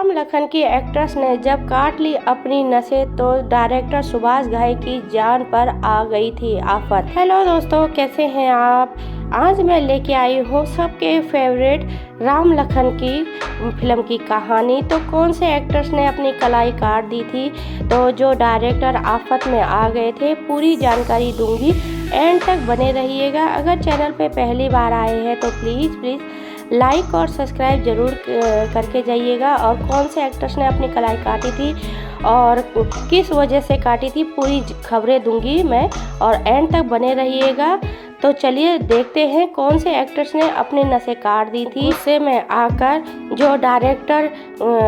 राम लखन की एक्ट्रेस ने जब काट ली अपनी नसें तो डायरेक्टर सुभाष घाई की जान पर आ गई थी आफत। हेलो दोस्तों, कैसे हैं आप? आज मैं लेके आई हूँ सबके फेवरेट राम लखन की फिल्म की कहानी। तो कौन से एक्टर्स ने अपनी कलाई काट दी थी, तो जो डायरेक्टर आफत में आ गए थे, पूरी जानकारी दूंगी। एंड तक बने रहिएगा। अगर चैनल पे पहली बार आए हैं तो प्लीज़ लाइक और सब्सक्राइब जरूर करके जाइएगा। और कौन से एक्टर्स ने अपनी कलाई काटी थी और किस वजह से काटी थी, पूरी खबरें दूंगी मैं, और एंड तक बने रहिएगा। तो चलिए देखते हैं कौन से एक्टर्स ने अपनी नसें काट दी थी। उससे में आकर जो डायरेक्टर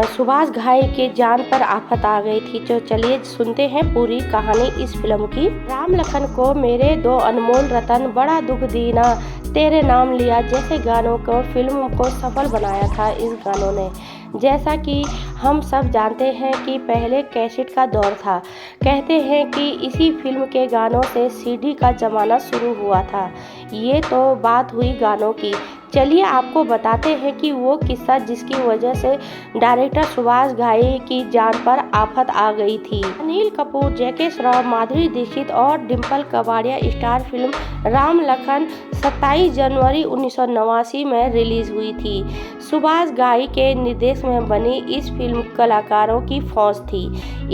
सुभाष घाई के जान पर आफत आ गई थी। तो चलिए सुनते हैं पूरी कहानी इस फिल्म की। राम लखन को मेरे दो अनमोल रतन, बड़ा दुख दीना, तेरे नाम लिया जैसे गानों को फिल्म को सफल बनाया था इस गानों ने। जैसा कि हम सब जानते हैं कि पहले कैसेट का दौर था। कहते हैं कि इसी फिल्म के गानों से सीडी का ज़माना शुरू हुआ था। ये तो बात हुई गानों की। चलिए आपको बताते हैं कि वो किस्सा जिसकी वजह से डायरेक्टर सुभाष घाई की जान पर आफत आ गई थी। अनिल कपूर, जैकी श्रॉफ, माधुरी दीक्षित और डिम्पल कपाड़िया स्टार फिल्म राम लखन 27 जनवरी 1989 में रिलीज हुई थी। सुभाष घाई के निर्देश में बनी इस फिल्म कलाकारों की फौज थी।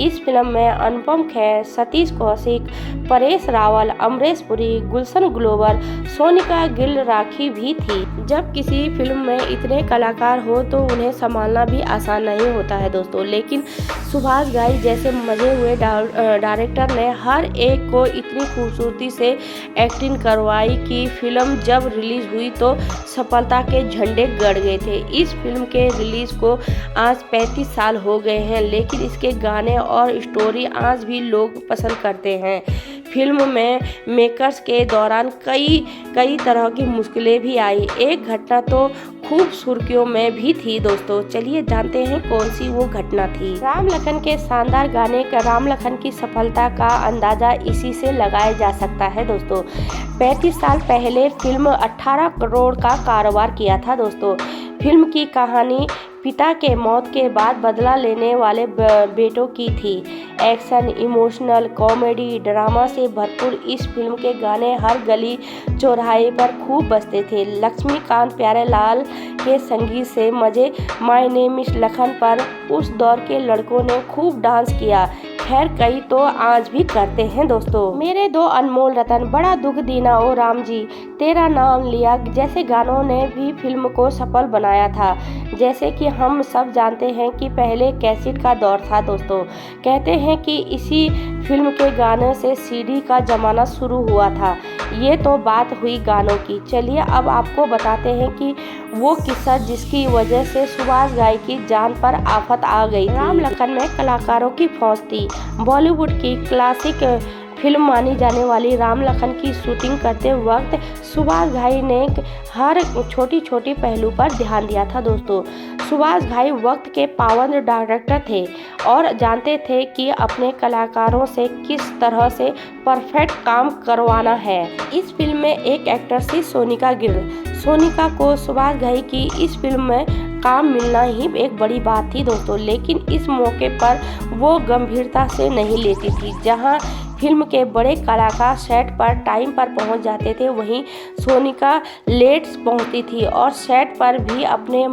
इस फिल्म में अनुपम खेर, सतीश कौशिक, परेश रावल, अमरीश पुरी, गुलशन ग्लोवर, सोनिका गिल राखी भी थी। जब किसी फिल्म में इतने कलाकार हो तो उन्हें संभालना भी आसान नहीं होता है दोस्तों। लेकिन सुभाष घाई जैसे मजे हुए डायरेक्टर ने हर एक को इतनी खूबसूरती से एक्टिंग करवाई कि फिल्म जब रिलीज हुई तो सफलता के झंडे गड़ गए थे। इस फिल्म के रिलीज को आज 35 साल हो गए हैं, लेकिन इसके गाने और स्टोरी आज भी लोग पसंद करते हैं। फिल्म में मेकर्स के दौरान कई तरह की मुश्किलें भी आई। एक घटना तो खूब सुर्खियों में भी थी दोस्तों। चलिए जानते हैं कौन सी वो घटना थी। राम लखन के शानदार गाने का राम लखन की सफलता का अंदाजा इसी से लगाया जा सकता है दोस्तों। 35 साल पहले फिल्म 18 करोड़ का कारोबार किया था दोस्तों। फिल्म की कहानी पिता के मौत के बाद बदला लेने वाले बेटों की थी। एक्शन, इमोशनल, कॉमेडी, ड्रामा से भरपूर इस फिल्म के गाने हर गली चौराहे पर खूब बजते थे। लक्ष्मीकांत प्यारेलाल के संगीत से मजे माय नेम इज लखन पर उस दौर के लड़कों ने खूब डांस किया। खैर कई तो आज भी करते हैं दोस्तों। मेरे दो अनमोल रतन, बड़ा दुख दीना ओ राम जी, तेरा नाम लिया जैसे गानों ने भी फिल्म को सफल बनाया था। जैसे कि हम सब जानते हैं कि पहले कैसेट का दौर था दोस्तों। कहते हैं कि इसी फिल्म के गाने से सीडी का ज़माना शुरू हुआ था। ये तो बात हुई गानों की। चलिए अब आपको बताते हैं कि वो किस्सा जिसकी वजह से सुभाष घाई की जान पर आफत आ गई थी। राम लखन में कलाकारों की फौज थी। बॉलीवुड की क्लासिक फिल्म मानी जाने वाली राम लखन की शूटिंग करते वक्त सुभाष घाई ने हर छोटी पहलू पर ध्यान दिया था दोस्तों। सुभाष घाई वक्त के पाबंद डायरेक्टर थे और जानते थे कि अपने कलाकारों से किस तरह से परफेक्ट काम करवाना है। इस फिल्म में एक एक्ट्रेस थी सोनिका गिल। सोनिका को सुभाष घाई की इस फिल्म में काम मिलना ही एक बड़ी बात थी दोस्तों। लेकिन इस मौके पर वो गंभीरता से नहीं लेती थी। जहां फिल्म के बड़े कलाकार सेट पर टाइम पर पहुंच जाते थे, वहीं सोनिका लेट पहुंचती थी और सेट पर भी अपने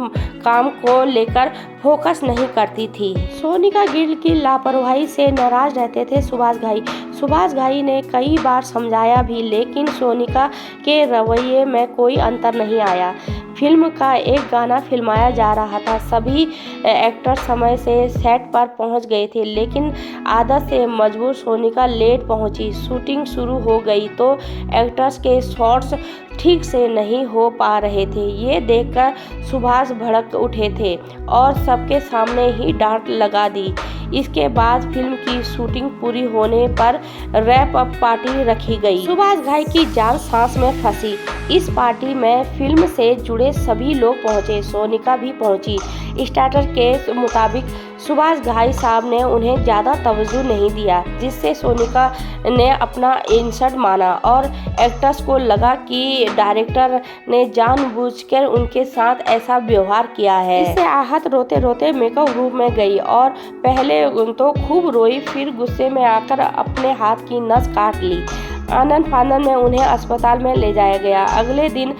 काम को लेकर फोकस नहीं करती थी। सोनिका गिल की लापरवाही से नाराज रहते थे सुभाष घाई। सुभाष घाई ने कई बार समझाया भी, लेकिन सोनिका के रवैये में कोई अंतर नहीं आया। फिल्म का एक गाना फिल्माया जा रहा था। सभी एक्टर समय से सेट पर पहुंच गए थे, लेकिन आदत से मजबूर सोनिका लेट पहुंची। शूटिंग शुरू हो गई तो एक्टर्स के शॉट्स ठीक से नहीं हो पा रहे थे। ये देखकर सुभाष भड़क उठे थे और सबके सामने ही डांट लगा दी। इसके बाद फिल्म की शूटिंग पूरी होने पर रैप अप पार्टी रखी गई। सुभाष घाई की जान सांस में फंसी। इस पार्टी में फिल्म से जुड़े सभी लोग पहुंचे, सोनिका भी पहुंची। स्टार्टर के मुताबिक सुभाष घाई साहब ने उन्हें ज़्यादा तवज्जो नहीं दिया, जिससे सोनिका ने अपना इंसल्ट माना और एक्ट्रेस को लगा कि डायरेक्टर ने जानबूझकर उनके साथ ऐसा व्यवहार किया है। इससे आहत रोते रोते मेकअप रूम में गई और पहले तो खूब रोई, फिर गुस्से में आकर अपने हाथ की नस काट ली। आनन फानन में उन्हें अस्पताल में ले जाया गया। अगले दिन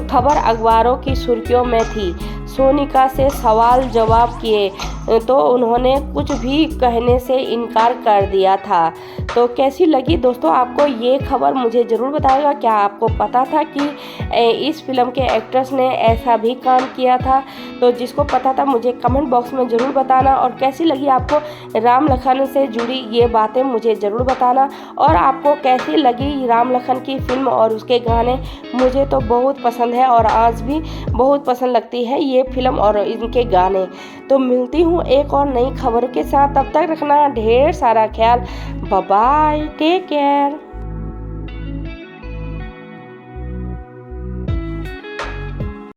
खबर अखबारों की सुर्खियों में थी। सोनिका से सवाल जवाब किए तो उन्होंने कुछ भी कहने से इनकार कर दिया था। तो कैसी लगी दोस्तों आपको ये खबर, मुझे ज़रूर बताएगा। क्या आपको पता था कि इस फिल्म के एक्ट्रेस ने ऐसा भी काम किया था? तो जिसको पता था मुझे कमेंट बॉक्स में ज़रूर बताना। और कैसी लगी आपको राम लखन से जुड़ी ये बातें मुझे ज़रूर बताना। और आपको कैसी लगी राम लखन की फिल्म और उसके गाने? मुझे तो बहुत पसंद है और आज भी बहुत पसंद लगती है ये फिल्म और इनके गाने। तो मिलती हूँ एक और नई खबरों के साथ, तब तक रखना ढेर सारा ख्याल। Bye bye, take care.